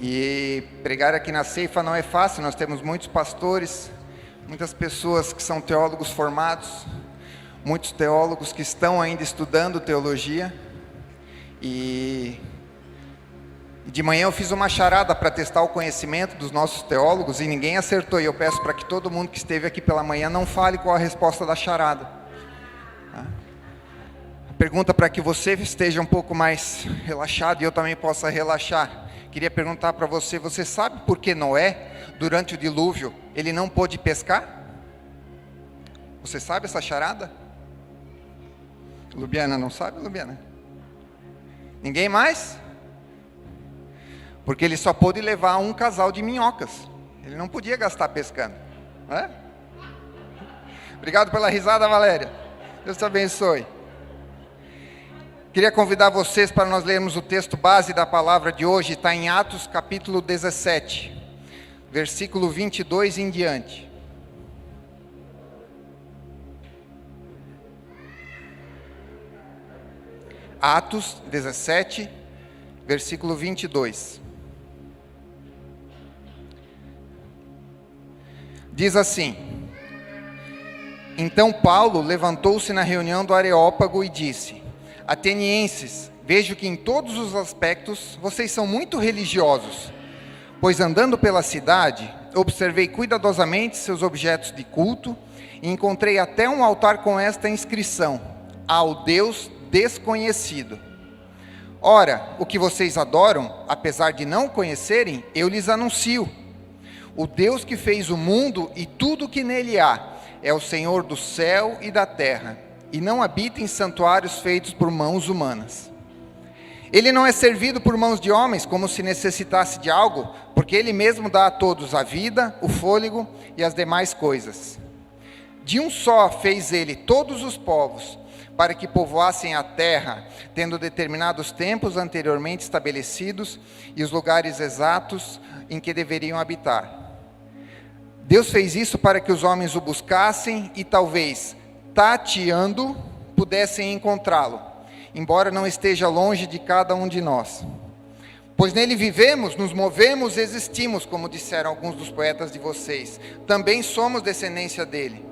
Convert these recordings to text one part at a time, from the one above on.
E pregar aqui na Ceifa não é fácil, nós temos muitos pastores, muitas pessoas que são teólogos formados, muitos teólogos que estão ainda estudando teologia. E de manhã eu fiz uma charada para testar o conhecimento dos nossos teólogos e ninguém acertou. E eu peço para que todo mundo que esteve aqui pela manhã não fale qual a resposta da charada. A pergunta para que você esteja um pouco mais relaxado e eu também possa relaxar. Queria perguntar para você, você sabe por que Noé, durante o dilúvio, ele não pôde pescar? Você sabe essa charada? Lubiana não sabe, Lubiana? Ninguém mais? Porque ele só pôde levar um casal de minhocas. Ele não podia gastar pescando. Não é? Obrigado pela risada, Valéria. Deus te abençoe. Queria convidar vocês para nós lermos o texto base da palavra de hoje. Está em Atos capítulo 17, versículo 22 em diante. Atos 17, versículo 22. Diz assim: Então Paulo levantou-se na reunião do Areópago e disse: Atenienses, vejo que em todos os aspectos vocês são muito religiosos, pois andando pela cidade, observei cuidadosamente seus objetos de culto e encontrei até um altar com esta inscrição: ao Deus desconhecido. Ora, o que vocês adoram, apesar de não conhecerem, eu lhes anuncio. O Deus que fez o mundo e tudo o que nele há, é o Senhor do céu e da terra, e não habita em santuários feitos por mãos humanas. Ele não é servido por mãos de homens, como se necessitasse de algo, porque Ele mesmo dá a todos a vida, o fôlego e as demais coisas. De um só fez Ele todos os povos, para que povoassem a terra, tendo determinados tempos anteriormente estabelecidos e os lugares exatos em que deveriam habitar. Deus fez isso para que os homens o buscassem e talvez, tateando, pudessem encontrá-lo, embora não esteja longe de cada um de nós. Pois nele vivemos, nos movemos e existimos, como disseram alguns dos poetas de vocês. Também somos descendência dele.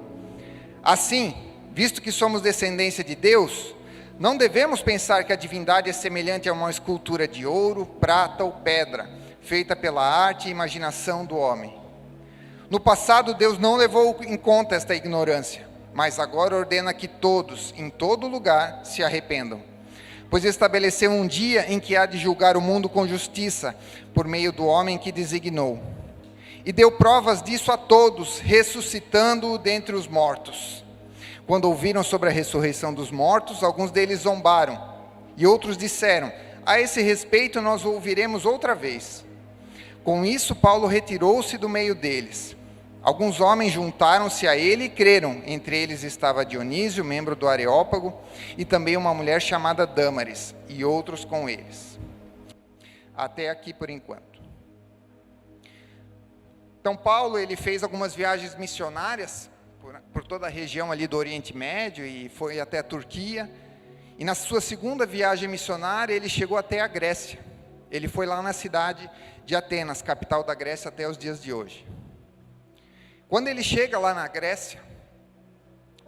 Assim, visto que somos descendência de Deus, não devemos pensar que a divindade é semelhante a uma escultura de ouro, prata ou pedra, feita pela arte e imaginação do homem. No passado, Deus não levou em conta esta ignorância, mas agora ordena que todos, em todo lugar, se arrependam. Pois estabeleceu um dia em que há de julgar o mundo com justiça, por meio do homem que designou. E deu provas disso a todos, ressuscitando-o dentre os mortos. Quando ouviram sobre a ressurreição dos mortos, alguns deles zombaram, e outros disseram: a esse respeito nós o ouviremos outra vez. Com isso, Paulo retirou-se do meio deles. Alguns homens juntaram-se a ele e creram. Entre eles estava Dionísio, membro do Areópago, e também uma mulher chamada Dâmaris, e outros com eles. Até aqui por enquanto. Então Paulo, ele fez algumas viagens missionárias por toda a região ali do Oriente Médio e foi até a Turquia. E na sua segunda viagem missionária, ele chegou até a Grécia. Ele foi lá na cidade de Atenas, capital da Grécia, até os dias de hoje. Quando ele chega lá na Grécia,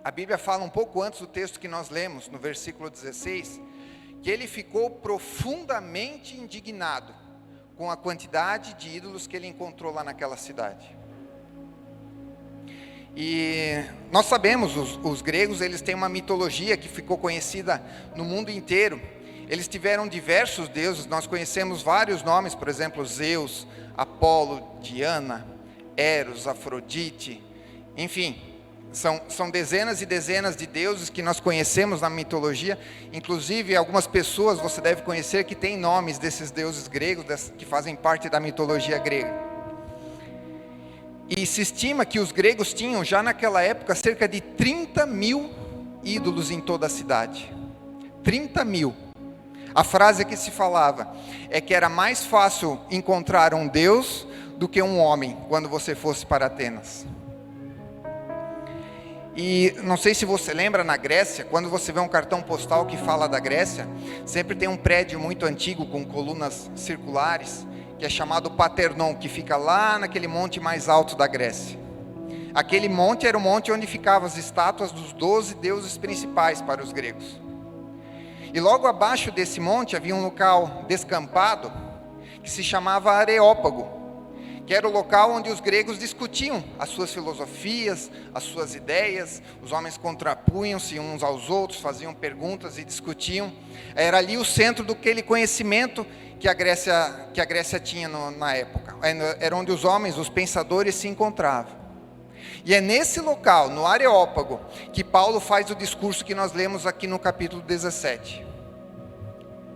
a Bíblia fala um pouco antes do texto que nós lemos, no versículo 16, que ele ficou profundamente indignado com a quantidade de ídolos que ele encontrou lá naquela cidade. E nós sabemos, os gregos, eles têm uma mitologia que ficou conhecida no mundo inteiro. Eles tiveram diversos deuses, nós conhecemos vários nomes, por exemplo, Zeus, Apolo, Diana, Eros, Afrodite, enfim, são dezenas e dezenas de deuses que nós conhecemos na mitologia. Inclusive, algumas pessoas você deve conhecer que têm nomes desses deuses gregos, que fazem parte da mitologia grega. E se estima que os gregos tinham, já naquela época, cerca de 30 mil ídolos em toda a cidade. 30 mil. A frase que se falava é que era mais fácil encontrar um Deus do que um homem, quando você fosse para Atenas. E não sei se você lembra, na Grécia, quando você vê um cartão postal que fala da Grécia, sempre tem um prédio muito antigo com colunas circulares, que é chamado Paternon, que fica lá naquele monte mais alto da Grécia. Aquele monte era o monte onde ficavam as estátuas dos 12 deuses principais para os gregos. E logo abaixo desse monte havia um local descampado que se chamava Areópago, que era o local onde os gregos discutiam as suas filosofias, as suas ideias. Os homens contrapunham-se uns aos outros, faziam perguntas e discutiam. Era ali o centro daquele conhecimento que a Grécia tinha na época. Era onde os homens, os pensadores, se encontravam. E é nesse local, no Areópago, que Paulo faz o discurso que nós lemos aqui no capítulo 17.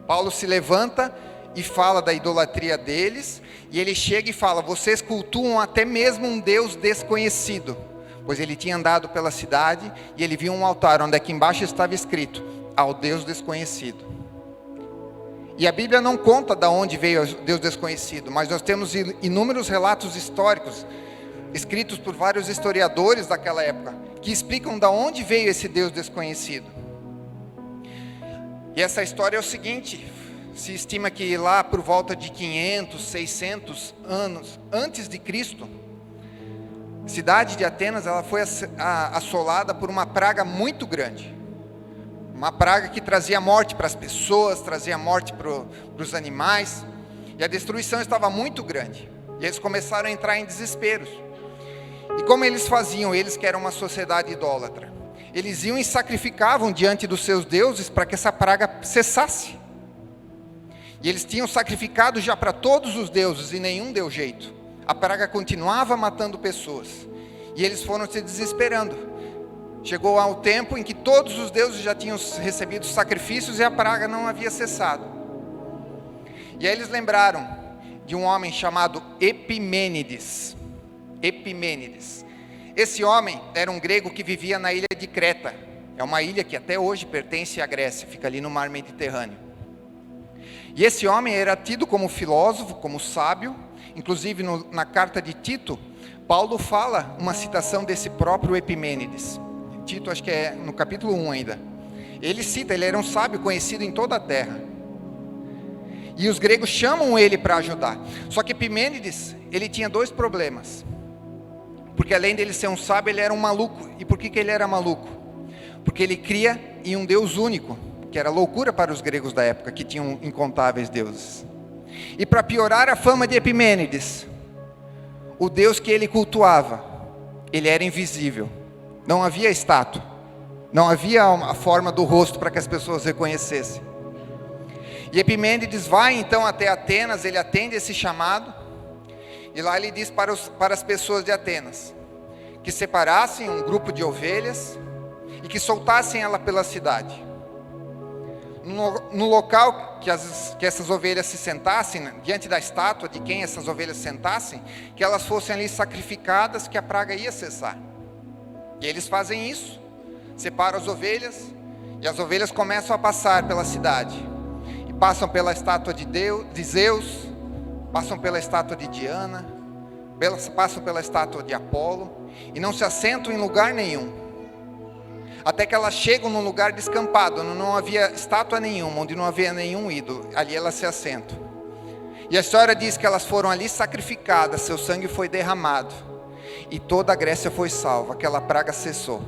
Paulo se levanta e fala da idolatria deles, e ele chega e fala: vocês cultuam até mesmo um Deus desconhecido. Pois ele tinha andado pela cidade e ele viu um altar onde aqui embaixo estava escrito: ao Deus desconhecido. E a Bíblia não conta de onde veio o Deus desconhecido, mas nós temos inúmeros relatos históricos escritos por vários historiadores daquela época, que explicam de onde veio esse Deus desconhecido. E essa história é o seguinte: se estima que lá por volta de 500, 600 anos antes de Cristo, a cidade de Atenas ela foi assolada por uma praga muito grande. Uma praga que trazia morte para as pessoas, trazia morte para os animais, e a destruição estava muito grande. E eles começaram a entrar em desesperos. E como eles faziam, eles que eram uma sociedade idólatra, eles iam e sacrificavam diante dos seus deuses para que essa praga cessasse. E eles tinham sacrificado já para todos os deuses e nenhum deu jeito. A praga continuava matando pessoas. E eles foram se desesperando. Chegou ao tempo em que todos os deuses já tinham recebido sacrifícios e a praga não havia cessado. E aí eles lembraram de um homem chamado Epimênides. Esse homem era um grego que vivia na ilha de Creta. É uma ilha que até hoje pertence à Grécia, fica ali no mar Mediterrâneo. E esse homem era tido como filósofo, como sábio. Inclusive na carta de Tito, Paulo fala uma citação desse próprio Epimênides. Tito, acho que é no capítulo 1 ainda. Ele cita, ele era um sábio conhecido em toda a terra. E os gregos chamam ele para ajudar. Só que Epimênides, ele tinha dois problemas. Porque além dele ser um sábio, ele era um maluco. E por que ele era maluco? Porque ele cria em um Deus único, que era loucura para os gregos da época, que tinham incontáveis deuses. E para piorar a fama de Epimênides, o Deus que ele cultuava, ele era invisível. Não havia estátua, não havia a forma do rosto para que as pessoas reconhecessem. E Epimênides vai então até Atenas, ele atende esse chamado, e lá ele diz para as pessoas de Atenas, que separassem um grupo de ovelhas, e que soltassem ela pela cidade. No local que essas ovelhas se sentassem, diante da estátua de quem essas ovelhas sentassem, que elas fossem ali sacrificadas, que a praga ia cessar. E eles fazem isso, separam as ovelhas, e as ovelhas começam a passar pela cidade, e passam pela estátua de Zeus, passam pela estátua de Diana, passam pela estátua de Apolo, e não se assentam em lugar nenhum, até que elas chegam num lugar descampado, onde não havia estátua nenhuma, onde não havia nenhum ídolo, ali elas se assentam. E a história diz que elas foram ali sacrificadas, seu sangue foi derramado, e toda a Grécia foi salva, aquela praga cessou.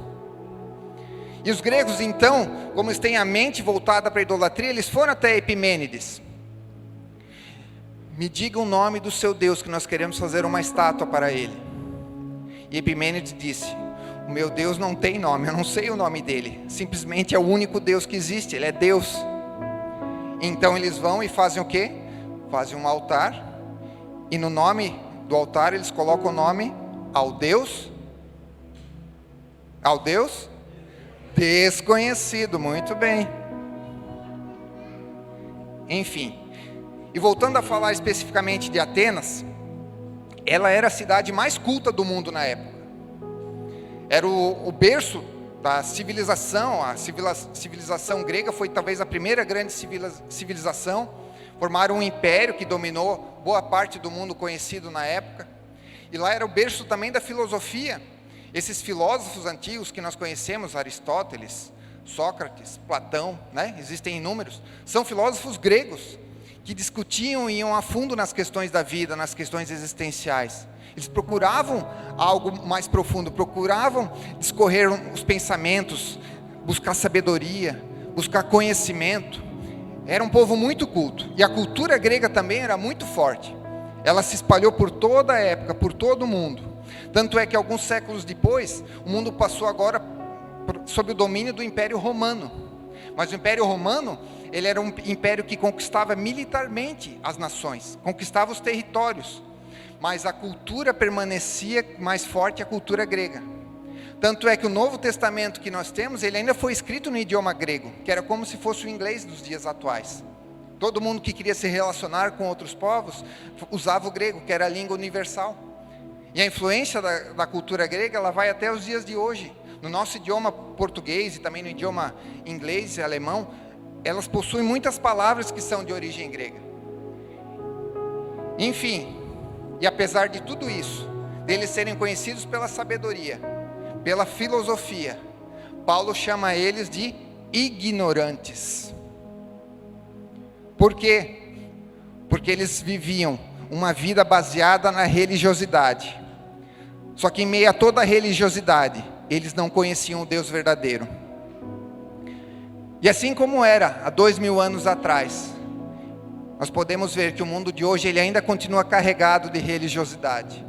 E os gregos então, como eles têm a mente voltada para a idolatria, eles foram até Epimênides. Me diga o nome do seu Deus, que nós queremos fazer uma estátua para ele. E Epimênides disse: o meu Deus não tem nome, eu não sei o nome dele, simplesmente é o único Deus que existe, ele é Deus. Então eles vão e fazem o quê? Fazem um altar, e no nome do altar eles colocam o nome ao Deus desconhecido. Muito bem. Enfim, e voltando a falar especificamente de Atenas, ela era a cidade mais culta do mundo na época. Era o berço da civilização. A civilização grega foi talvez a primeira grande civilização. Formaram um império que dominou boa parte do mundo conhecido na época. E lá era o berço também da filosofia. Esses filósofos antigos que nós conhecemos, Aristóteles, Sócrates, Platão, né? Existem inúmeros, são filósofos gregos, que discutiam e iam a fundo nas questões da vida, nas questões existenciais. Eles procuravam algo mais profundo, procuravam discorrer os pensamentos, buscar sabedoria, buscar conhecimento. Era um povo muito culto. E a cultura grega também era muito forte. Ela se espalhou por toda a época, por todo o mundo. Tanto é que alguns séculos depois, o mundo passou agora sob o domínio do Império Romano. Mas o Império Romano, ele era um império que conquistava militarmente as nações, conquistava os territórios. Mas a cultura permanecia mais forte, a cultura grega. Tanto é que o Novo Testamento que nós temos, ele ainda foi escrito no idioma grego, que era como se fosse o inglês dos dias atuais. Todo mundo que queria se relacionar com outros povos, usava o grego, que era a língua universal. E a influência da cultura grega, ela vai até os dias de hoje. No nosso idioma português e também no idioma inglês e alemão, elas possuem muitas palavras que são de origem grega. Enfim, e apesar de tudo isso, deles serem conhecidos pela sabedoria, pela filosofia, Paulo chama eles de ignorantes. Por quê? Porque eles viviam uma vida baseada na religiosidade. Só que em meio a toda a religiosidade, eles não conheciam o Deus verdadeiro. E assim como era há 2000 anos atrás, nós podemos ver que o mundo de hoje ele ainda continua carregado de religiosidade.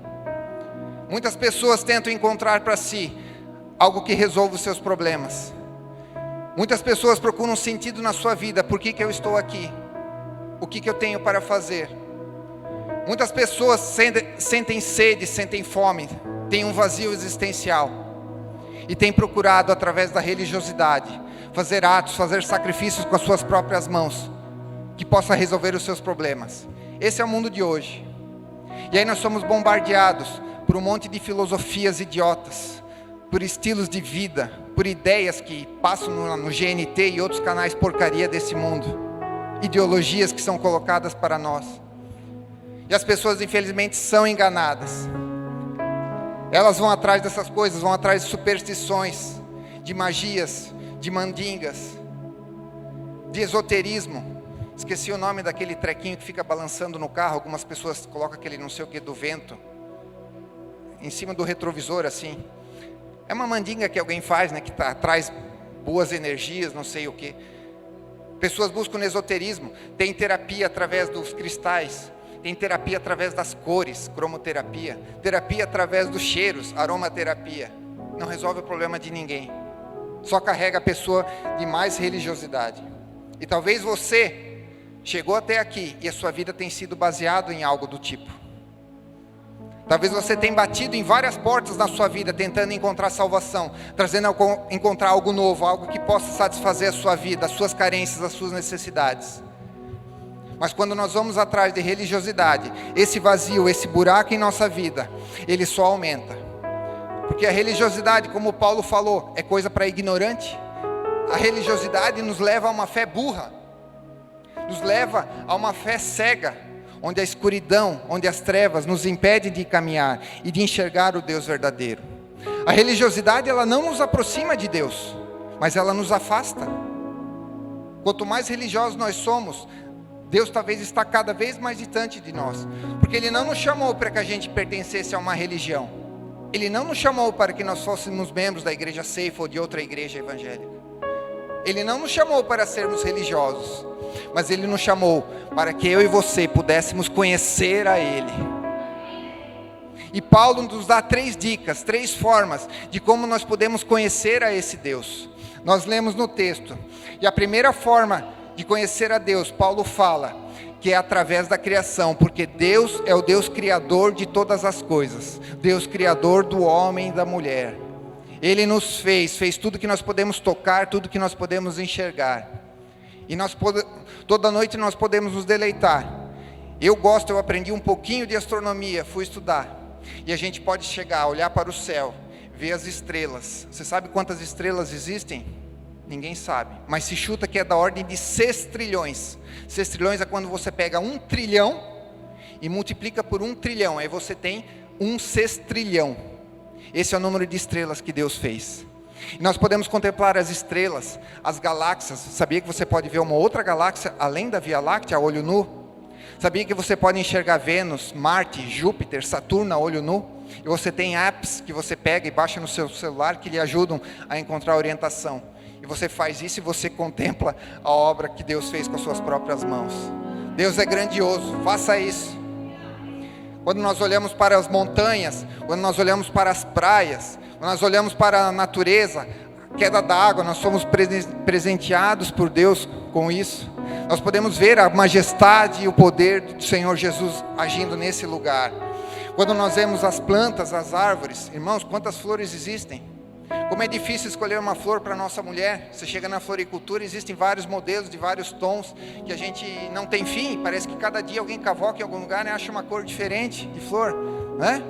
Muitas pessoas tentam encontrar para si algo que resolva os seus problemas. Muitas pessoas procuram um sentido na sua vida. Por que eu estou aqui? O que eu tenho para fazer? Muitas pessoas sentem sede, sentem fome, têm um vazio existencial. E têm procurado, através da religiosidade, fazer atos, fazer sacrifícios com as suas próprias mãos, que possa resolver os seus problemas. Esse é o mundo de hoje. E aí nós somos bombardeados por um monte de filosofias idiotas, por estilos de vida, por ideias que passam no GNT e outros canais porcaria desse mundo. Ideologias que são colocadas para nós. E as pessoas infelizmente são enganadas. Elas vão atrás dessas coisas, vão atrás de superstições, de magias, de mandingas, de esoterismo. Esqueci o nome daquele trequinho que fica balançando no carro. Algumas pessoas colocam aquele não sei o que do vento em cima do retrovisor assim. É uma mandinga que alguém faz, né, que traz boas energias, não sei o que. Pessoas buscam no esoterismo. Tem terapia através dos cristais. Tem terapia através das cores, cromoterapia. Terapia através dos cheiros, aromaterapia. Não resolve o problema de ninguém. Só carrega a pessoa de mais religiosidade. E talvez você chegou até aqui e a sua vida tem sido baseada em algo do tipo. Talvez você tenha batido em várias portas na sua vida, tentando encontrar salvação, encontrar algo novo, algo que possa satisfazer a sua vida, as suas carências, as suas necessidades. Mas quando nós vamos atrás de religiosidade, esse vazio, esse buraco em nossa vida, ele só aumenta. Porque a religiosidade, como Paulo falou, é coisa para ignorante. A religiosidade nos leva a uma fé burra, nos leva a uma fé cega, onde a escuridão, onde as trevas nos impedem de caminhar e de enxergar o Deus verdadeiro. A religiosidade, ela não nos aproxima de Deus, mas ela nos afasta. Quanto mais religiosos nós somos, Deus talvez está cada vez mais distante de nós, porque Ele não nos chamou para que a gente pertencesse a uma religião. Ele não nos chamou para que nós fôssemos membros da igreja Safe ou de outra igreja evangélica. Ele não nos chamou para sermos religiosos, mas Ele nos chamou para que eu e você pudéssemos conhecer a Ele. E Paulo nos dá 3 dicas, 3 formas de como nós podemos conhecer a esse Deus. Nós lemos no texto, e a primeira forma de conhecer a Deus, Paulo fala que é através da criação, porque Deus é o Deus criador de todas as coisas, Deus criador do homem e da mulher. Ele nos fez tudo que nós podemos tocar, tudo que nós podemos enxergar. E toda noite nós podemos nos deleitar. Eu aprendi um pouquinho de astronomia, fui estudar. E a gente pode chegar, olhar para o céu, ver as estrelas. Você sabe quantas estrelas existem? Ninguém sabe, mas se chuta que é da ordem de 6 trilhões. 6 trilhões é quando você pega 1 trilhão e multiplica por 1 trilhão. Aí você tem 1 sextrilhão. Esse é o número de estrelas que Deus fez. E nós podemos contemplar as estrelas, as galáxias. Sabia que você pode ver uma outra galáxia além da Via Láctea a olho nu? Sabia que você pode enxergar Vênus, Marte, Júpiter, Saturno a olho nu? E você tem apps que você pega e baixa no seu celular que lhe ajudam a encontrar orientação. E você faz isso e você contempla a obra que Deus fez com as suas próprias mãos. Deus é grandioso, faça isso. Quando nós olhamos para as montanhas, quando nós olhamos para as praias, quando nós olhamos para a natureza, a queda da água, nós somos presenteados por Deus com isso. Nós podemos ver a majestade e o poder do Senhor Jesus agindo nesse lugar. Quando nós vemos as plantas, as árvores, irmãos, quantas flores existem? Como é difícil escolher uma flor para nossa mulher. Você chega na floricultura, existem vários modelos de vários tons que a gente não tem fim. Parece que cada dia alguém cavoca em algum lugar e acha uma cor diferente de flor, né?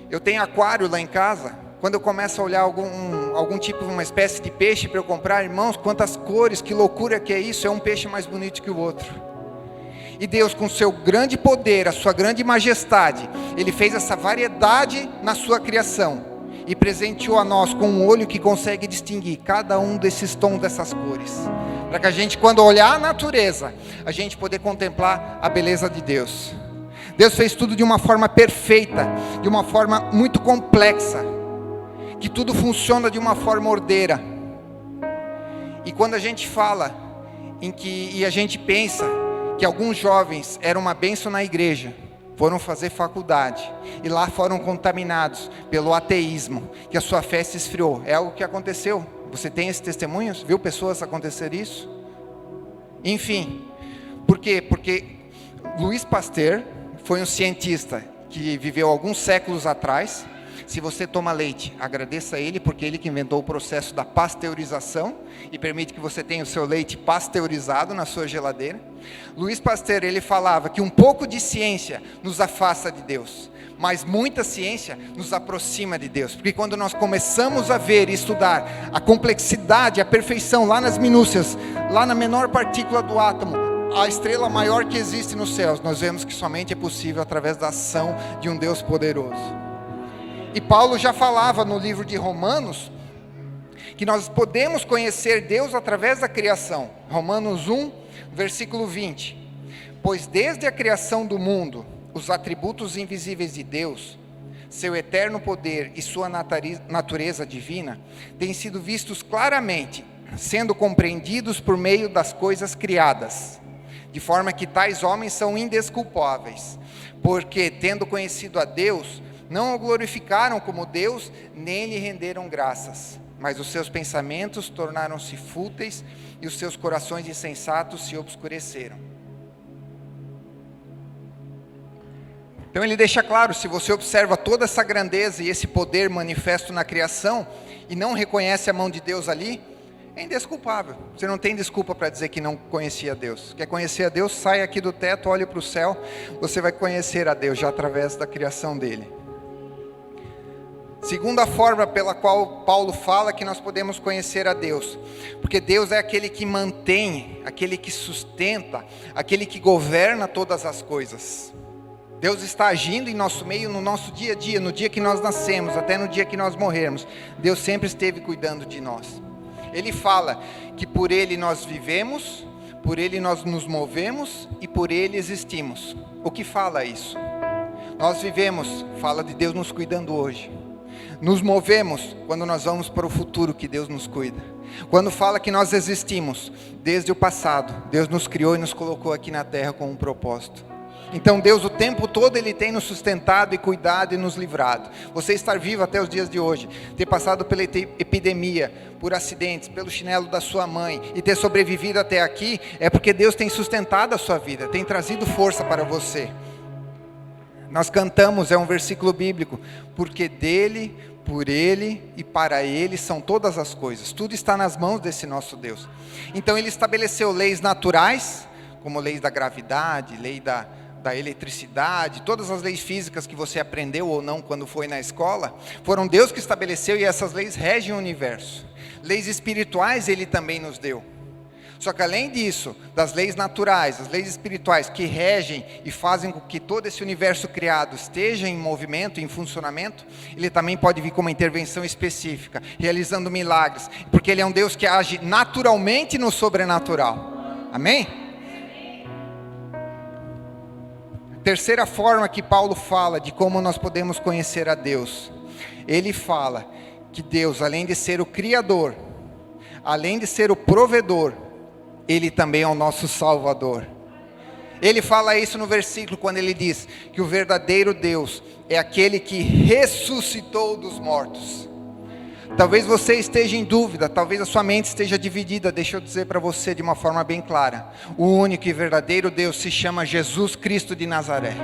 Eu tenho aquário lá em casa. Quando eu começo a olhar algum tipo, uma espécie de peixe para eu comprar, irmãos, quantas cores, que loucura que é isso, é um peixe mais bonito que o outro. E Deus, com seu grande poder, a sua grande majestade, Ele fez essa variedade na sua criação, e presenteou a nós com um olho que consegue distinguir cada um desses tons, dessas cores, para que a gente, quando olhar a natureza, a gente poder contemplar a beleza de Deus. Deus fez tudo de uma forma perfeita, de uma forma muito complexa, que tudo funciona de uma forma ordeira. E quando a gente fala e a gente pensa que alguns jovens eram uma bênção na igreja, foram fazer faculdade e lá foram contaminados pelo ateísmo, que a sua fé se esfriou. É algo que aconteceu. Você tem esses testemunhos? Viu pessoas acontecer isso? Enfim, por quê? Porque Louis Pasteur foi um cientista que viveu alguns séculos atrás. Se você toma leite, agradeça a ele, porque ele que inventou o processo da pasteurização e permite que você tenha o seu leite pasteurizado na sua geladeira. Louis Pasteur, ele falava que um pouco de ciência nos afasta de Deus, mas muita ciência nos aproxima de Deus, porque quando nós começamos a ver e estudar a complexidade, a perfeição lá nas minúcias, lá na menor partícula do átomo, a estrela maior que existe nos céus, nós vemos que somente é possível através da ação de um Deus poderoso. E Paulo já falava no livro de Romanos, que nós podemos conhecer Deus através da criação. Romanos 1, versículo 20. Pois desde a criação do mundo, os atributos invisíveis de Deus, seu eterno poder e sua natureza divina, têm sido vistos claramente, sendo compreendidos por meio das coisas criadas, de forma que tais homens são indesculpáveis, porque, tendo conhecido a Deus, não o glorificaram como Deus, nem lhe renderam graças, mas os seus pensamentos tornaram-se fúteis e os seus corações insensatos se obscureceram. Então ele deixa claro, se você observa toda essa grandeza e esse poder manifesto na criação, e não reconhece a mão de Deus ali, é indesculpável. Você não tem desculpa para dizer que não conhecia Deus. Quer conhecer a Deus? Sai aqui do teto, olhe para o céu, você vai conhecer a Deus já através da criação dele. Segunda forma pela qual Paulo fala que nós podemos conhecer a Deus, porque Deus é aquele que mantém, aquele que sustenta, aquele que governa todas as coisas. Deus está agindo em nosso meio, no nosso dia a dia, no dia que nós nascemos, até no dia que nós morrermos. Deus sempre esteve cuidando de nós. Ele fala que por Ele nós vivemos, por Ele nós nos movemos e por Ele existimos. O que fala isso? Nós vivemos, fala de Deus nos cuidando hoje. Nos movemos quando nós vamos para o futuro que Deus nos cuida. Quando fala que nós existimos desde o passado, Deus nos criou e nos colocou aqui na terra com um propósito. Então Deus o tempo todo Ele tem nos sustentado e cuidado e nos livrado. Você estar vivo até os dias de hoje, ter passado pela epidemia, por acidentes, pelo chinelo da sua mãe e ter sobrevivido até aqui, é porque Deus tem sustentado a sua vida, tem trazido força para você. Nós cantamos, é um versículo bíblico, porque dele, por ele e para ele são todas as coisas. Tudo está nas mãos desse nosso Deus. Então Ele estabeleceu leis naturais, como leis da gravidade, lei da eletricidade, todas as leis físicas que você aprendeu ou não quando foi na escola, foram Deus que estabeleceu e essas leis regem o universo. Leis espirituais Ele também nos deu. Só que além disso, das leis naturais, as leis espirituais que regem e fazem com que todo esse universo criado esteja em movimento, em funcionamento, Ele também pode vir com uma intervenção específica, realizando milagres, porque Ele é um Deus que age naturalmente no sobrenatural. Amém? Terceira forma que Paulo fala de como nós podemos conhecer a Deus. Ele fala que Deus, além de ser o Criador, além de ser o provedor, Ele também é o nosso Salvador. Ele fala isso no versículo quando ele diz que o verdadeiro Deus é aquele que ressuscitou dos mortos. Talvez você esteja em dúvida, talvez a sua mente esteja dividida. Deixa eu dizer para você de uma forma bem clara: o único e verdadeiro Deus se chama Jesus Cristo de Nazaré.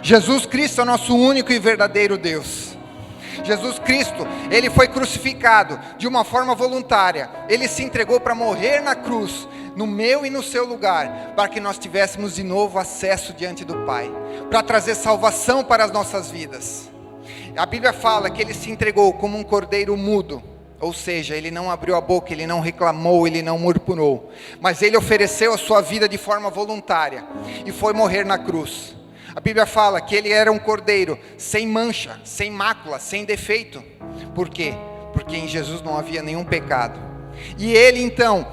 Jesus Cristo é o nosso único e verdadeiro Deus. Jesus Cristo, Ele foi crucificado de uma forma voluntária. Ele se entregou para morrer na cruz, no meu e no seu lugar, para que nós tivéssemos de novo acesso diante do Pai, para trazer salvação para as nossas vidas. A Bíblia fala que Ele se entregou como um cordeiro mudo, ou seja, Ele não abriu a boca, Ele não reclamou, Ele não murmurou, mas Ele ofereceu a sua vida de forma voluntária, e foi morrer na cruz. A Bíblia fala que Ele era um cordeiro sem mancha, sem mácula, sem defeito. Por quê? Porque em Jesus não havia nenhum pecado. E Ele então,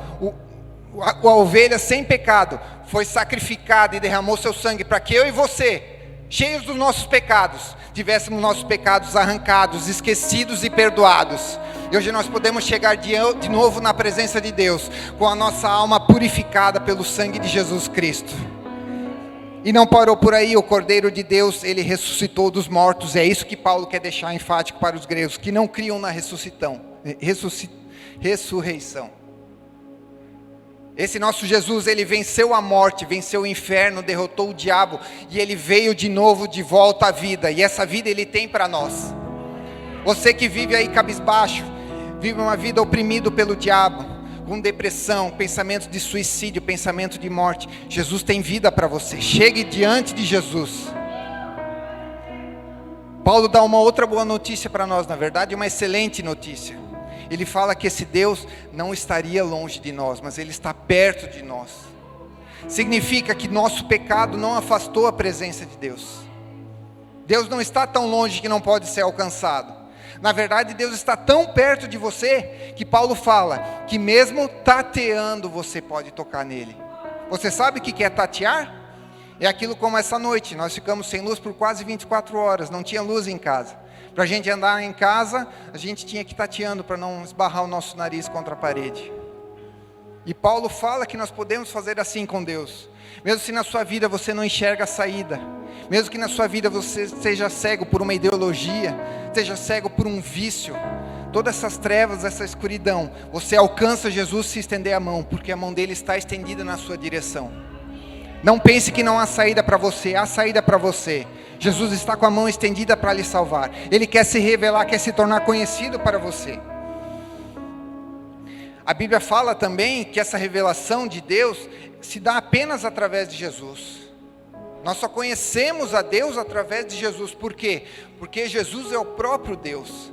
a ovelha sem pecado, foi sacrificada e derramou seu sangue para que eu e você, cheios dos nossos pecados, tivéssemos nossos pecados arrancados, esquecidos e perdoados. E hoje nós podemos chegar de novo na presença de Deus, com a nossa alma purificada pelo sangue de Jesus Cristo. E não parou por aí. O Cordeiro de Deus, Ele ressuscitou dos mortos. É isso que Paulo quer deixar enfático para os gregos, que não criam na ressurreição. Esse nosso Jesus, Ele venceu a morte, venceu o inferno, derrotou o diabo, e Ele veio de novo, de volta à vida, e essa vida Ele tem para nós. Você que vive aí cabisbaixo, vive uma vida oprimido pelo diabo, com depressão, pensamentos de suicídio, pensamento de morte, Jesus tem vida para você. Chegue diante de Jesus. Paulo dá uma outra boa notícia para nós, na verdade uma excelente notícia. Ele fala que esse Deus não estaria longe de nós, mas Ele está perto de nós. Significa que nosso pecado não afastou a presença de Deus. Deus não está tão longe que não pode ser alcançado. Na verdade, Deus está tão perto de você, que Paulo fala que mesmo tateando você pode tocar nele. Você sabe o que é tatear? É aquilo como essa noite, nós ficamos sem luz por quase 24 horas, não tinha luz em casa. Para a gente andar em casa, a gente tinha que ir tateando para não esbarrar o nosso nariz contra a parede. E Paulo fala que nós podemos fazer assim com Deus. Mesmo se na sua vida você não enxerga a saída, mesmo que na sua vida você seja cego por uma ideologia, seja cego por um vício, todas essas trevas, essa escuridão, você alcança Jesus se estender a mão, porque a mão dele está estendida na sua direção. Não pense que não há saída para você, há saída para você. Jesus está com a mão estendida para lhe salvar. Ele quer se revelar, quer se tornar conhecido para você. A Bíblia fala também que essa revelação de Deus se dá apenas através de Jesus. Nós só conhecemos a Deus através de Jesus. Por quê? Porque Jesus é o próprio Deus.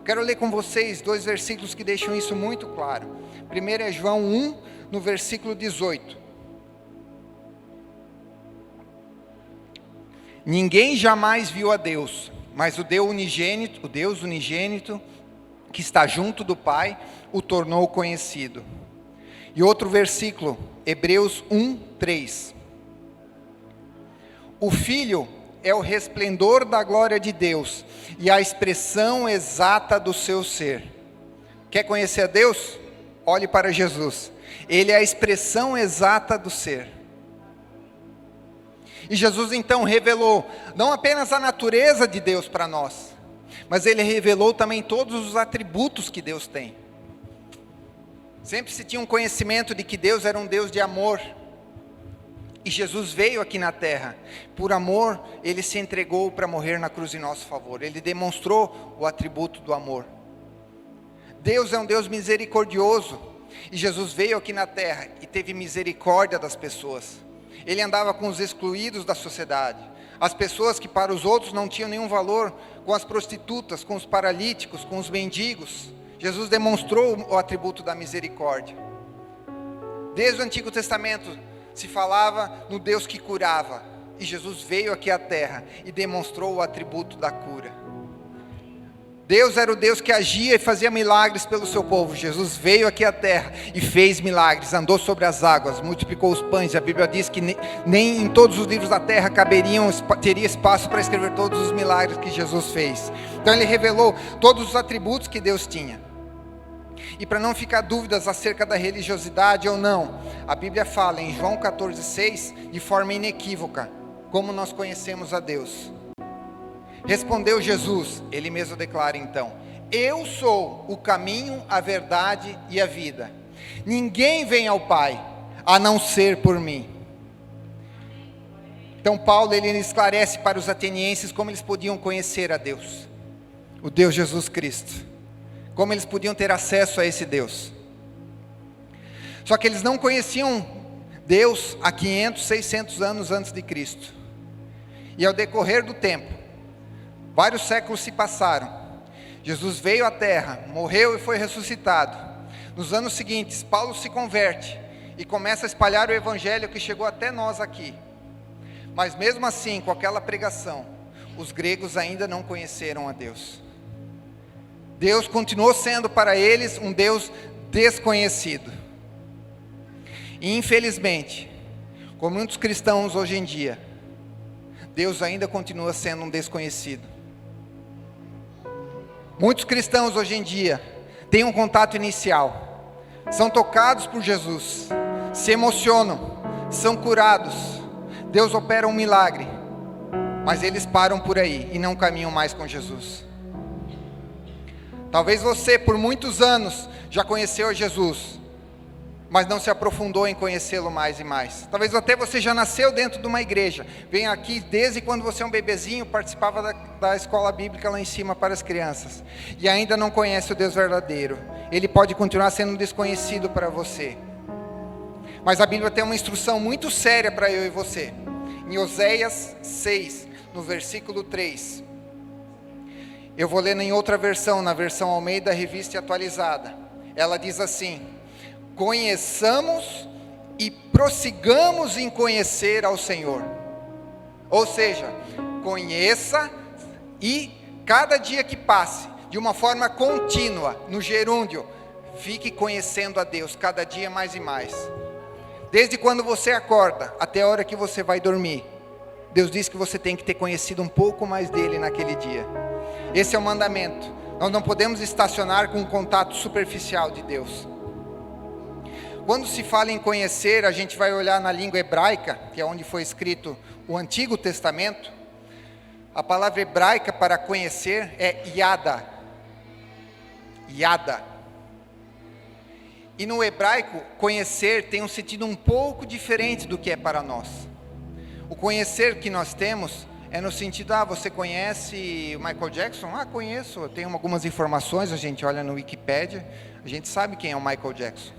Quero ler com vocês 2 versículos que deixam isso muito claro. Primeiro é João 1, no versículo 18. Ninguém jamais viu a Deus, mas o Deus unigênito, que está junto do Pai, o tornou conhecido. E outro versículo, Hebreus 1, 3. O Filho é o resplendor da glória de Deus e a expressão exata do seu ser. Quer conhecer a Deus? Olhe para Jesus. Ele é a expressão exata do ser. E Jesus então revelou não apenas a natureza de Deus para nós, mas Ele revelou também todos os atributos que Deus tem. Sempre se tinha um conhecimento de que Deus era um Deus de amor. E Jesus veio aqui na terra. Por amor, Ele se entregou para morrer na cruz em nosso favor. Ele demonstrou o atributo do amor. Deus é um Deus misericordioso. E Jesus veio aqui na terra e teve misericórdia das pessoas. Ele andava com os excluídos da sociedade. As pessoas que para os outros não tinham nenhum valor, com as prostitutas, com os paralíticos, com os mendigos. Jesus demonstrou o atributo da misericórdia. Desde o Antigo Testamento se falava no Deus que curava. E Jesus veio aqui à terra e demonstrou o atributo da cura. Deus era o Deus que agia e fazia milagres pelo seu povo. Jesus veio aqui à terra e fez milagres, andou sobre as águas, multiplicou os pães. A Bíblia diz que nem em todos os livros da terra teria espaço para escrever todos os milagres que Jesus fez. Então ele revelou todos os atributos que Deus tinha. E para não ficar dúvidas acerca da religiosidade ou não, a Bíblia fala em João 14,6, de forma inequívoca, como nós conhecemos a Deus. Respondeu Jesus, ele mesmo declara então: eu sou o caminho, a verdade e a vida. Ninguém vem ao Pai, a não ser por mim. Então Paulo, ele esclarece para os atenienses como eles podiam conhecer a Deus, o Deus Jesus Cristo, como eles podiam ter acesso a esse Deus. Só que eles não conheciam Deus há 500, 600 anos antes de Cristo. E ao decorrer do tempo, vários séculos se passaram. Jesus veio à terra, morreu e foi ressuscitado. Nos anos seguintes, Paulo se converte e começa a espalhar o evangelho que chegou até nós aqui. Mas mesmo assim, com aquela pregação, os gregos ainda não conheceram a Deus. Deus continuou sendo para eles um Deus desconhecido. E infelizmente, como muitos cristãos hoje em dia, Deus ainda continua sendo um desconhecido. Muitos cristãos hoje em dia têm um contato inicial, são tocados por Jesus, se emocionam, são curados, Deus opera um milagre, mas eles param por aí e não caminham mais com Jesus. Talvez você por muitos anos já conheceu Jesus, mas não se aprofundou em conhecê-lo mais e mais. Talvez até você já nasceu dentro de uma igreja, vem aqui desde quando você é um bebezinho, participava da escola bíblica lá em cima para as crianças, e ainda não conhece o Deus verdadeiro. Ele pode continuar sendo desconhecido para você. Mas a Bíblia tem uma instrução muito séria para eu e você. Em Oséias 6, no versículo 3. Eu vou ler em outra versão, na versão Almeida Revista e Atualizada. Ela diz assim: conheçamos e prossigamos em conhecer ao Senhor. Ou seja, conheça e cada dia que passe, de uma forma contínua, no gerúndio, fique conhecendo a Deus, cada dia mais e mais. Desde quando você acorda até a hora que você vai dormir, Deus diz que você tem que ter conhecido um pouco mais dele naquele dia. Esse é o mandamento. Nós não podemos estacionar com um contato superficial de Deus. Quando se fala em conhecer, a gente vai olhar na língua hebraica, que é onde foi escrito o Antigo Testamento. A palavra hebraica para conhecer é yada. Yada. E no hebraico, conhecer tem um sentido um pouco diferente do que é para nós. O conhecer que nós temos é no sentido, você conhece o Michael Jackson? Conheço, eu tenho algumas informações, a gente olha no Wikipedia, a gente sabe quem é o Michael Jackson.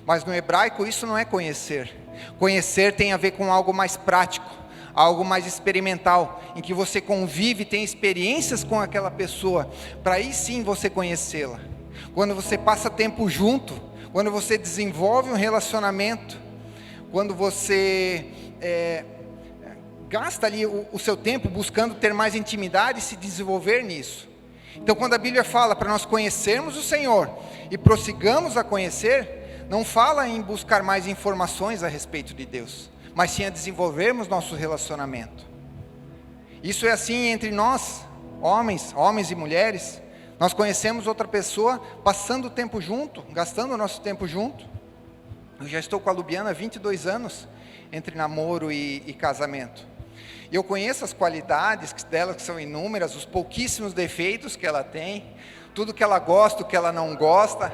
Mas no hebraico isso não é conhecer. Conhecer tem a ver com algo mais prático, algo mais experimental, em que você convive, tem experiências com aquela pessoa, para aí sim você conhecê-la. Quando você passa tempo junto, quando você desenvolve um relacionamento, quando você gasta ali o seu tempo buscando ter mais intimidade e se desenvolver nisso. Então quando a Bíblia fala para nós conhecermos o Senhor e prossigamos a conhecer, não fala em buscar mais informações a respeito de Deus, mas sim a desenvolvermos nosso relacionamento. Isso é assim entre nós, homens e mulheres. Nós conhecemos outra pessoa, passando o tempo junto, gastando o nosso tempo junto. Eu já estou com a Lubiana há 22 anos, entre namoro e casamento. E eu conheço as qualidades dela, que são inúmeras, os pouquíssimos defeitos que ela tem, tudo que ela gosta, o que ela não gosta.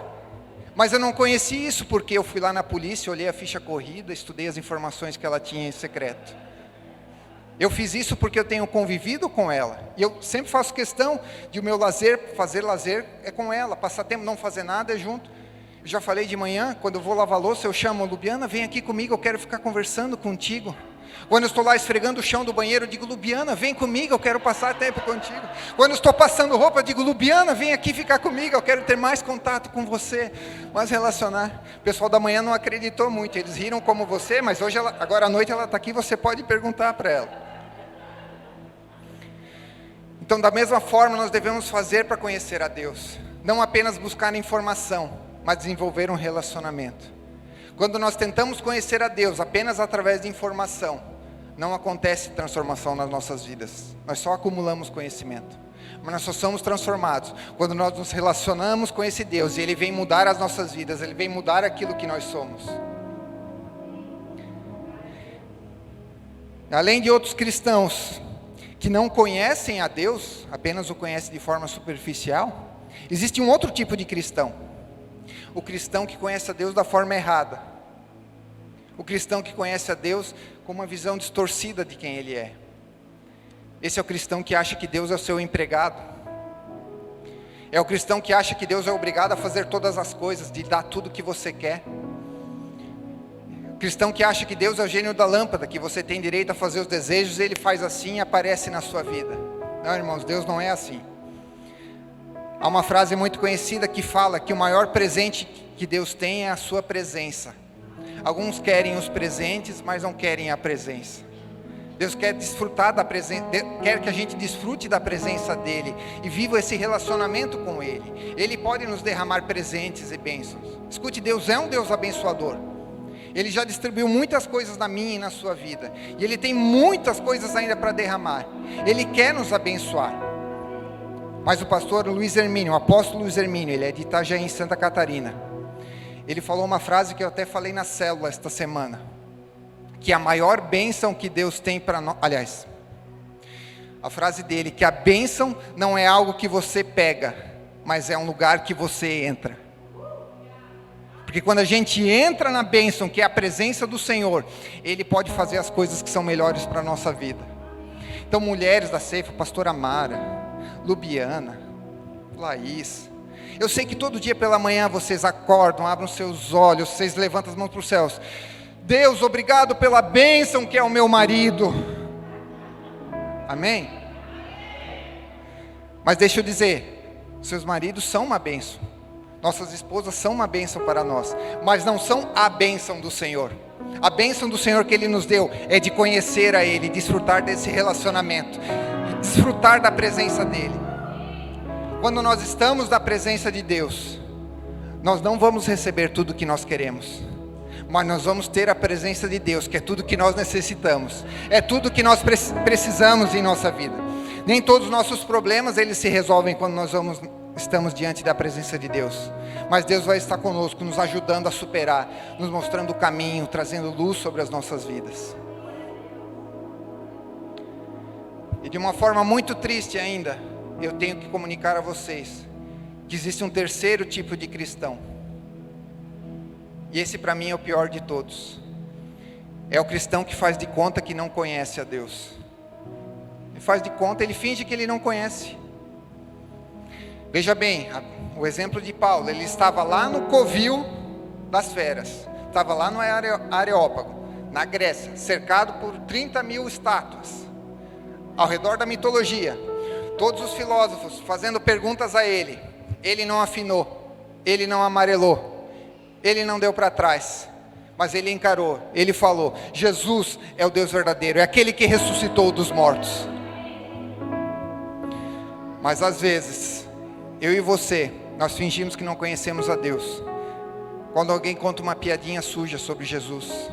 Mas eu não conheci isso porque eu fui lá na polícia, olhei a ficha corrida, estudei as informações que ela tinha em secreto. Eu fiz isso porque eu tenho convivido com ela. E eu sempre faço questão de o meu fazer lazer é com ela. Passar tempo, não fazer nada é junto. Eu já falei de manhã, quando eu vou lavar louça, eu chamo a Lubiana, vem aqui comigo, eu quero ficar conversando contigo. Quando eu estou lá esfregando o chão do banheiro, eu digo, Lubiana, vem comigo, eu quero passar tempo contigo. Quando eu estou passando roupa, eu digo, Lubiana, vem aqui ficar comigo, eu quero ter mais contato com você, mais relacionar. O pessoal da manhã não acreditou muito, eles riram como você, mas hoje, agora à noite ela está aqui, você pode perguntar para ela. Então, da mesma forma, nós devemos fazer para conhecer a Deus. Não apenas buscar informação, mas desenvolver um relacionamento. Quando nós tentamos conhecer a Deus apenas através de informação, não acontece transformação nas nossas vidas. Nós só acumulamos conhecimento. Mas nós só somos transformados quando nós nos relacionamos com esse Deus. E Ele vem mudar as nossas vidas. Ele vem mudar aquilo que nós somos. Além de outros cristãos que não conhecem a Deus, apenas o conhecem de forma superficial, existe um outro tipo de cristão. O cristão que conhece a Deus da forma errada. O cristão que conhece a Deus com uma visão distorcida de quem Ele é. Esse é o cristão que acha que Deus é o seu empregado. É o cristão que acha que Deus é obrigado a fazer todas as coisas, de dar tudo o que você quer. O cristão que acha que Deus é o gênio da lâmpada, que você tem direito a fazer os desejos, Ele faz assim e aparece na sua vida. Não, irmãos, Deus não é assim. Há uma frase muito conhecida que fala que o maior presente que Deus tem é a sua presença. Alguns querem os presentes, mas não querem a presença. Deus quer desfrutar da presença, quer que a gente desfrute da presença dEle e viva esse relacionamento com Ele. Ele pode nos derramar presentes e bênçãos. Escute, Deus é um Deus abençoador. Ele já distribuiu muitas coisas na minha e na sua vida. E Ele tem muitas coisas ainda para derramar. Ele quer nos abençoar. Mas o pastor Luiz Hermínio, o apóstolo Luiz Hermínio, ele é de Itajaí, em Santa Catarina. Ele falou uma frase que eu até falei na célula esta semana. Que a maior bênção que Deus tem para nós... Aliás, a frase dele, que a bênção não é algo que você pega, mas é um lugar que você entra. Porque quando a gente entra na bênção, que é a presença do Senhor, Ele pode fazer as coisas que são melhores para a nossa vida. Então, mulheres da Ceifa, pastora Mara, Lubiana, Laís, eu sei que todo dia pela manhã vocês acordam, abrem os seus olhos, vocês levantam as mãos para os céus. Deus, obrigado pela bênção que é o meu marido. Amém? Mas deixa eu dizer, seus maridos são uma bênção. Nossas esposas são uma bênção para nós. Mas não são a bênção do Senhor. A bênção do Senhor que Ele nos deu é de conhecer a Ele, desfrutar desse relacionamento, desfrutar da presença dEle. Quando nós estamos na presença de Deus, nós não vamos receber tudo o que nós queremos, mas nós vamos ter a presença de Deus, que é tudo que nós necessitamos, é tudo que nós precisamos em nossa vida. Nem todos os nossos problemas eles se resolvem quando nós estamos diante da presença de Deus, mas Deus vai estar conosco, nos ajudando a superar, nos mostrando o caminho, trazendo luz sobre as nossas vidas. E de uma forma muito triste ainda, eu tenho que comunicar a vocês que existe um terceiro tipo de cristão. E esse para mim é o pior de todos. É o cristão que faz de conta que não conhece a Deus. Ele faz de conta, ele finge que ele não conhece. Veja bem, o exemplo de Paulo, ele estava lá no covil das feras. Estava lá no Areópago, na Grécia, cercado por 30 mil estátuas. Ao redor da mitologia. Todos os filósofos fazendo perguntas a ele. Ele não afinou, ele não amarelou, ele não deu para trás, mas ele encarou, ele falou: Jesus é o Deus verdadeiro, é aquele que ressuscitou dos mortos. Mas às vezes, eu e você, nós fingimos que não conhecemos a Deus. Quando alguém conta uma piadinha suja sobre Jesus,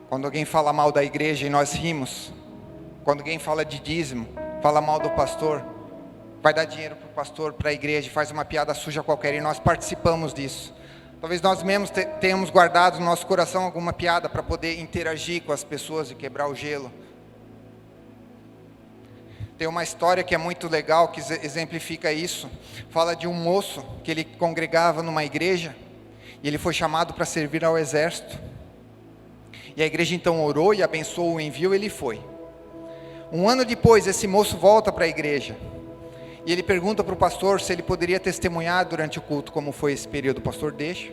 quando alguém fala mal da igreja e nós rimos, quando alguém fala de dízimo, fala mal do pastor, vai dar dinheiro para o pastor, para a igreja, faz uma piada suja qualquer e nós participamos disso. Talvez nós mesmos tenhamos guardado no nosso coração alguma piada para poder interagir com as pessoas e quebrar o gelo. Tem uma história que é muito legal, que exemplifica isso. Fala de um moço que ele congregava numa igreja e ele foi chamado para servir ao exército. E a igreja então orou e abençoou o envio, ele foi. Um ano depois, esse moço volta para a igreja. E ele pergunta para o pastor se ele poderia testemunhar durante o culto como foi esse período. O pastor deixa.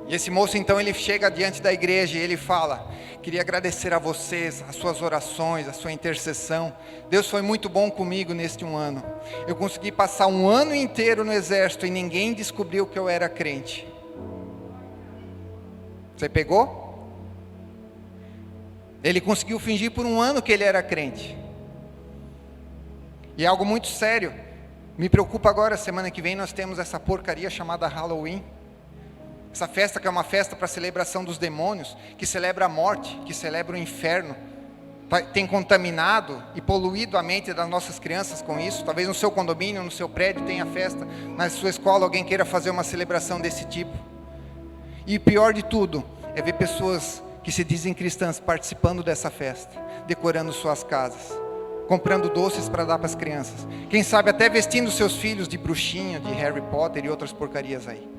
E esse moço então ele chega diante da igreja e ele fala: queria agradecer a vocês, as suas orações, a sua intercessão. Deus foi muito bom comigo neste um ano. Eu consegui passar um ano inteiro no exército e ninguém descobriu que eu era crente. Você pegou? Ele conseguiu fingir por um ano que ele era crente. E é algo muito sério. Me preocupa agora, semana que vem nós temos essa porcaria chamada Halloween. Essa festa que é uma festa para celebração dos demônios, que celebra a morte, que celebra o inferno. Tem contaminado e poluído a mente das nossas crianças com isso. Talvez no seu condomínio, no seu prédio tenha festa, na sua escola alguém queira fazer uma celebração desse tipo. E pior de tudo, é ver pessoas que se dizem cristãs participando dessa festa, decorando suas casas, comprando doces para dar para as crianças. Quem sabe até vestindo seus filhos de bruxinha, de Harry Potter e outras porcarias aí.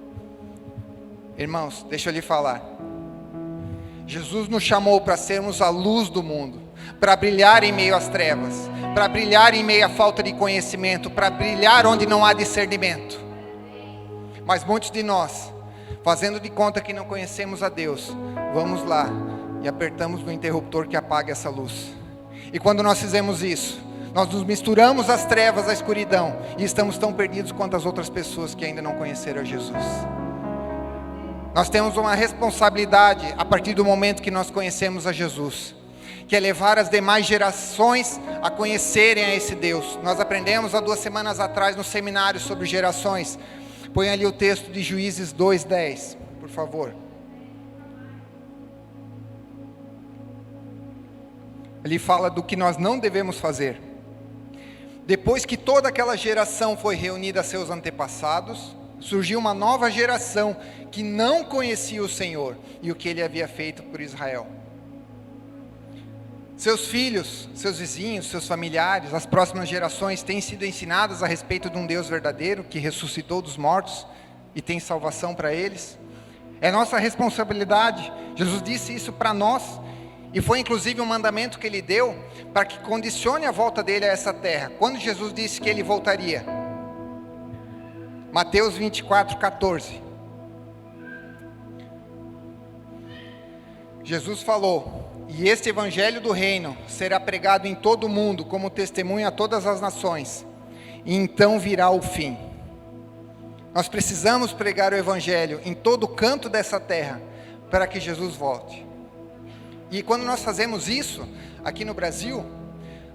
Irmãos, deixa eu lhe falar. Jesus nos chamou para sermos a luz do mundo, para brilhar em meio às trevas, para brilhar em meio à falta de conhecimento, para brilhar onde não há discernimento. Mas muitos de nós, fazendo de conta que não conhecemos a Deus, vamos lá e apertamos no interruptor que apaga essa luz. E quando nós fizemos isso, nós nos misturamos às trevas, à escuridão, e estamos tão perdidos quanto as outras pessoas que ainda não conheceram a Jesus. Nós temos uma responsabilidade a partir do momento que nós conhecemos a Jesus, que é levar as demais gerações a conhecerem a esse Deus. Nós aprendemos há 2 semanas atrás no seminário sobre gerações. Põe ali o texto de Juízes 2:10, por favor. Ele fala do que nós não devemos fazer. Depois que toda aquela geração foi reunida a seus antepassados, surgiu uma nova geração que não conhecia o Senhor e o que Ele havia feito por Israel. Seus filhos, seus vizinhos, seus familiares, as próximas gerações têm sido ensinadas a respeito de um Deus verdadeiro que ressuscitou dos mortos e tem salvação para eles. É nossa responsabilidade. Jesus disse isso para nós e foi inclusive um mandamento que Ele deu para que condicione a volta dele a essa terra. Quando Jesus disse que Ele voltaria? Mateus 24:14. Jesus falou: e este evangelho do reino será pregado em todo o mundo como testemunho a todas as nações, e então virá o fim. Nós precisamos pregar o evangelho em todo canto dessa terra, para que Jesus volte. E quando nós fazemos isso, aqui no Brasil,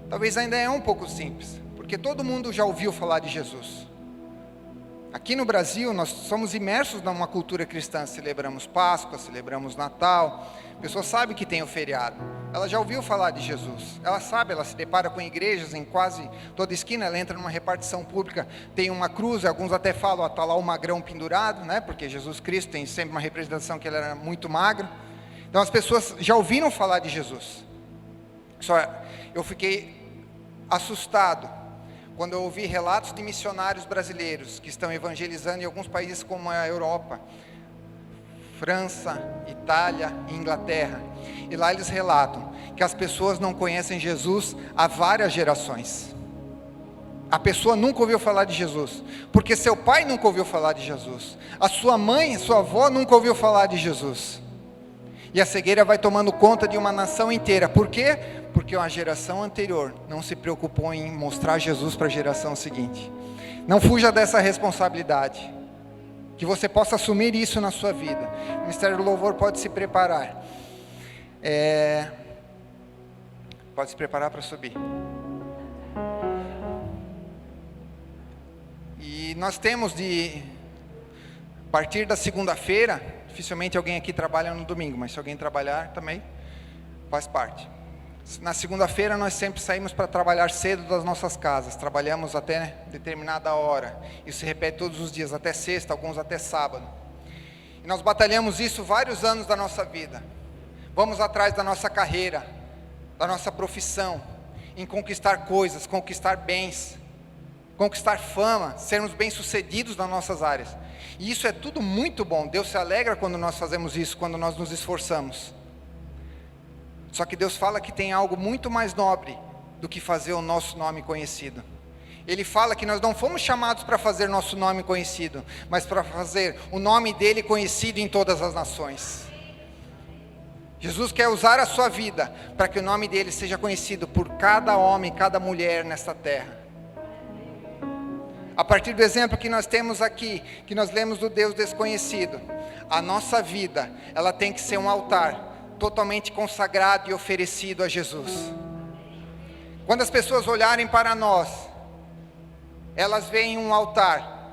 talvez ainda é um pouco simples, porque todo mundo já ouviu falar de Jesus. Aqui no Brasil, nós somos imersos numa cultura cristã, celebramos Páscoa, celebramos Natal, a pessoa sabe que tem o feriado, ela já ouviu falar de Jesus, ela sabe, ela se depara com igrejas em quase toda esquina, ela entra numa repartição pública, tem uma cruz, alguns até falam, está lá o magrão pendurado, né? Porque Jesus Cristo tem sempre uma representação que ele era muito magro. Então as pessoas já ouviram falar de Jesus. Só eu fiquei assustado quando eu ouvi relatos de missionários brasileiros que estão evangelizando em alguns países como a Europa, França, Itália e Inglaterra. E lá eles relatam que as pessoas não conhecem Jesus há várias gerações. A pessoa nunca ouviu falar de Jesus, porque seu pai nunca ouviu falar de Jesus, a sua mãe, sua avó nunca ouviu falar de Jesus. E a cegueira vai tomando conta de uma nação inteira. Por quê? Porque uma geração anterior não se preocupou em mostrar Jesus para a geração seguinte. Não fuja dessa responsabilidade. Que você possa assumir isso na sua vida. O Ministério do Louvor pode se preparar. Pode se preparar para subir. E nós temos a partir da segunda-feira, dificilmente alguém aqui trabalha no domingo, mas se alguém trabalhar também faz parte. Na segunda-feira nós sempre saímos para trabalhar cedo das nossas casas, trabalhamos até determinada hora, isso se repete todos os dias, até sexta, alguns até sábado. E nós batalhamos isso vários anos da nossa vida. Vamos atrás da nossa carreira, da nossa profissão, em conquistar coisas, conquistar bens, conquistar fama, sermos bem-sucedidos nas nossas áreas. E isso é tudo muito bom, Deus se alegra quando nós fazemos isso, quando nós nos esforçamos. Só que Deus fala que tem algo muito mais nobre do que fazer o nosso nome conhecido. Ele fala que nós não fomos chamados para fazer nosso nome conhecido, mas para fazer o nome dele conhecido em todas as nações. Jesus quer usar a sua vida para que o nome dele seja conhecido por cada homem, cada mulher nesta terra. A partir do exemplo que nós temos aqui, que nós lemos do Deus desconhecido, a nossa vida, ela tem que ser um altar totalmente consagrado e oferecido a Jesus. Quando as pessoas olharem para nós, elas veem um altar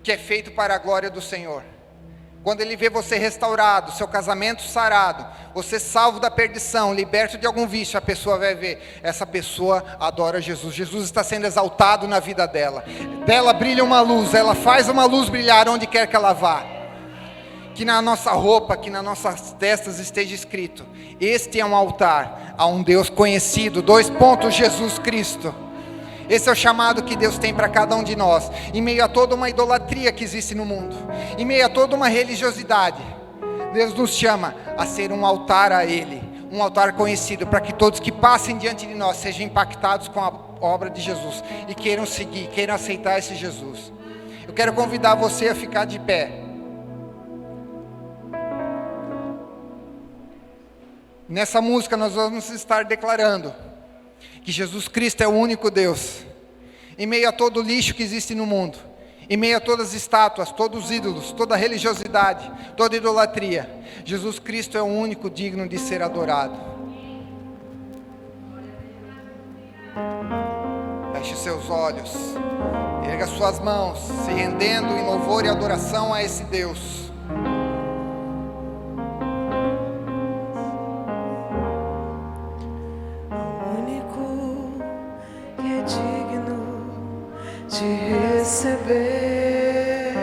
que é feito para a glória do Senhor. Quando ele vê você restaurado, seu casamento sarado, você salvo da perdição, liberto de algum vício, a pessoa vai ver, essa pessoa adora Jesus. Jesus está sendo exaltado na vida dela. Dela brilha uma luz, ela faz uma luz brilhar onde quer que ela vá. Que na nossa roupa, que nas nossas testas esteja escrito: este é um altar a um Deus conhecido, Jesus Cristo. Esse é o chamado que Deus tem para cada um de nós, em meio a toda uma idolatria que existe no mundo, em meio a toda uma religiosidade. Deus nos chama a ser um altar a Ele, um altar conhecido, para que todos que passem diante de nós sejam impactados com a obra de Jesus e queiram seguir, queiram aceitar esse Jesus. Eu quero convidar você a ficar de pé. Nessa música nós vamos estar declarando que Jesus Cristo é o único Deus, em meio a todo o lixo que existe no mundo, em meio a todas as estátuas, todos os ídolos, toda a religiosidade, toda a idolatria. Jesus Cristo é o único digno de ser adorado. Feche seus olhos, erga suas mãos, se rendendo em louvor e adoração a esse Deus. De receber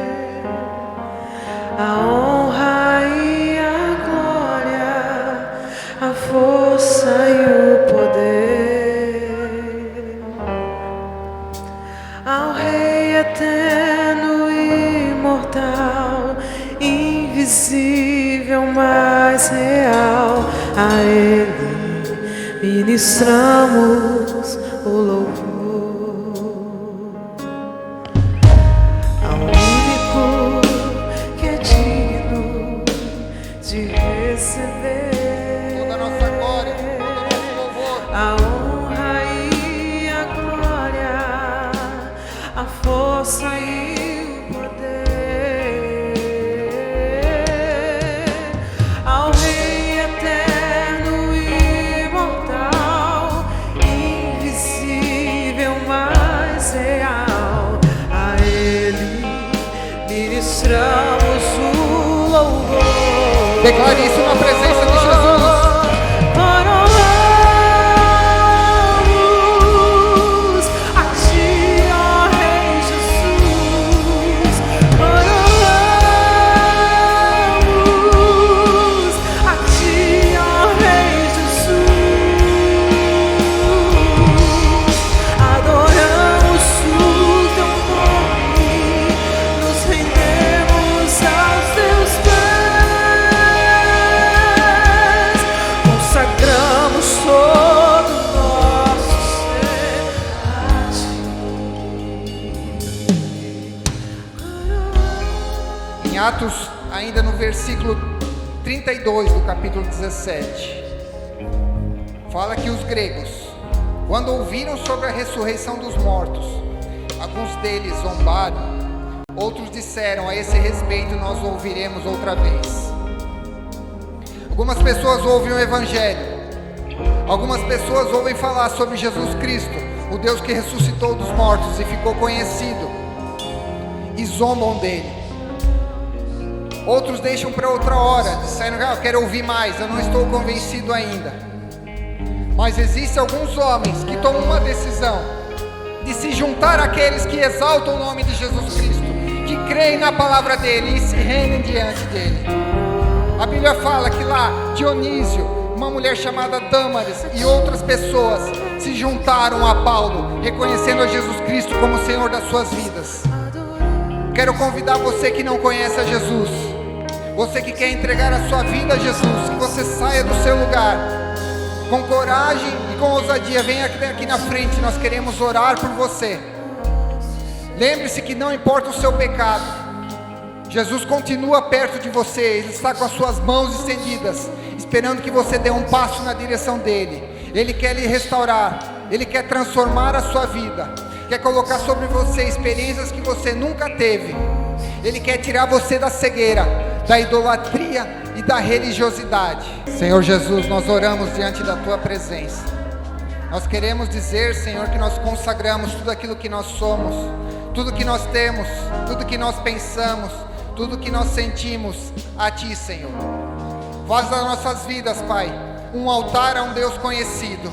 a honra e a glória, a força e o poder, ao Rei eterno e imortal, invisível, mas real. A Ele ministramos o louvor. Declare isso na presença de Jesus. Coroamos a Ti, ó Rei Jesus. Coroamos a Ti, ó Rei Jesus. Adoramos o Teu nome, nos rendemos aos Teus pés. Em Atos, ainda no versículo 32 do capítulo 17, fala que os gregos, quando ouviram sobre a ressurreição dos mortos, alguns deles zombaram, outros disseram: a esse respeito nós ouviremos outra vez. Algumas pessoas ouvem o Evangelho, algumas pessoas ouvem falar sobre Jesus Cristo, o Deus que ressuscitou dos mortos e ficou conhecido, e zombam dele. Outros deixam para outra hora, dizendo: eu quero ouvir mais, eu não estou convencido ainda. Mas existem alguns homens que tomam uma decisão de se juntar àqueles que exaltam o nome de Jesus Cristo, que creem na palavra dele e se rendem diante dele. A Bíblia fala que lá Dionísio, uma mulher chamada Dâmaris e outras pessoas se juntaram a Paulo, reconhecendo a Jesus Cristo como Senhor das suas vidas. Quero convidar você que não conhece a Jesus, você que quer entregar a sua vida a Jesus, que você saia do seu lugar, com coragem e com ousadia, venha aqui na frente, nós queremos orar por você. Lembre-se que não importa o seu pecado, Jesus continua perto de você, Ele está com as suas mãos estendidas, esperando que você dê um passo na direção dEle. Ele quer lhe restaurar, Ele quer transformar a sua vida, quer colocar sobre você experiências que você nunca teve. Ele quer tirar você da cegueira, da idolatria e da religiosidade. Senhor Jesus, nós oramos diante da Tua presença. Nós queremos dizer, Senhor, que nós consagramos tudo aquilo que nós somos, tudo que nós temos, tudo que nós pensamos, tudo que nós sentimos a Ti, Senhor. Faz das nossas vidas, Pai, um altar a um Deus conhecido.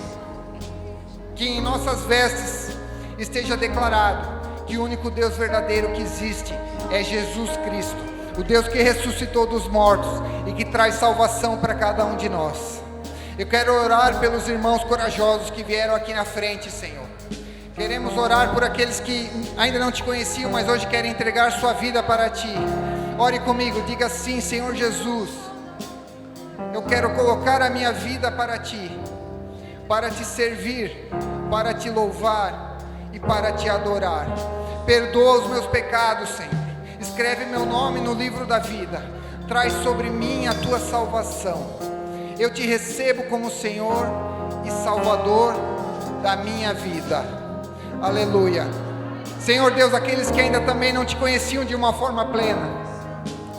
Que em nossas vestes esteja declarado que o único Deus verdadeiro que existe é Jesus Cristo, o Deus que ressuscitou dos mortos e que traz salvação para cada um de nós. Eu quero orar pelos irmãos corajosos que vieram aqui na frente, Senhor. Queremos orar por aqueles que ainda não Te conheciam, mas hoje querem entregar sua vida para Ti. Ore comigo, diga assim: Senhor Jesus, eu quero colocar a minha vida para Ti, para Te servir, para Te louvar e para Te adorar. Perdoa os meus pecados, Senhor. Escreve meu nome no livro da vida. Traz sobre mim a Tua salvação. Eu Te recebo como Senhor e Salvador da minha vida. Aleluia. Senhor Deus, aqueles que ainda também não Te conheciam de uma forma plena,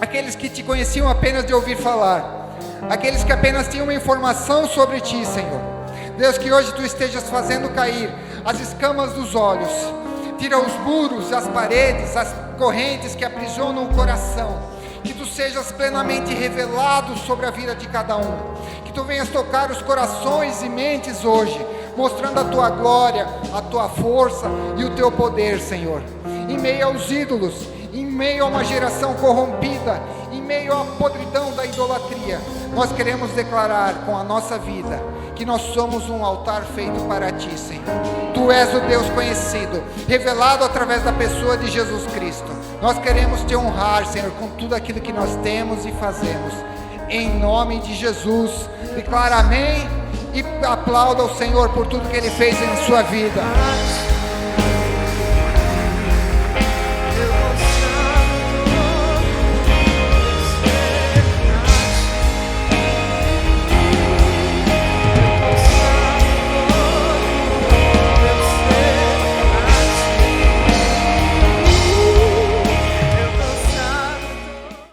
aqueles que Te conheciam apenas de ouvir falar, aqueles que apenas tinham uma informação sobre Ti, Senhor. Deus, que hoje Tu estejas fazendo cair as escamas dos olhos. Tira os muros, as paredes, as correntes que aprisionam o coração. Que Tu sejas plenamente revelado sobre a vida de cada um. Que Tu venhas tocar os corações e mentes hoje, mostrando a Tua glória, a Tua força e o Teu poder, Senhor. Em meio aos ídolos, em meio a uma geração corrompida, em meio à podridão da idolatria, nós queremos declarar com a nossa vida que nós somos um altar feito para Ti, Senhor. Tu és o Deus conhecido, revelado através da pessoa de Jesus Cristo. Nós queremos Te honrar, Senhor, com tudo aquilo que nós temos e fazemos. Em nome de Jesus, declara amém e aplauda o Senhor por tudo que Ele fez em sua vida.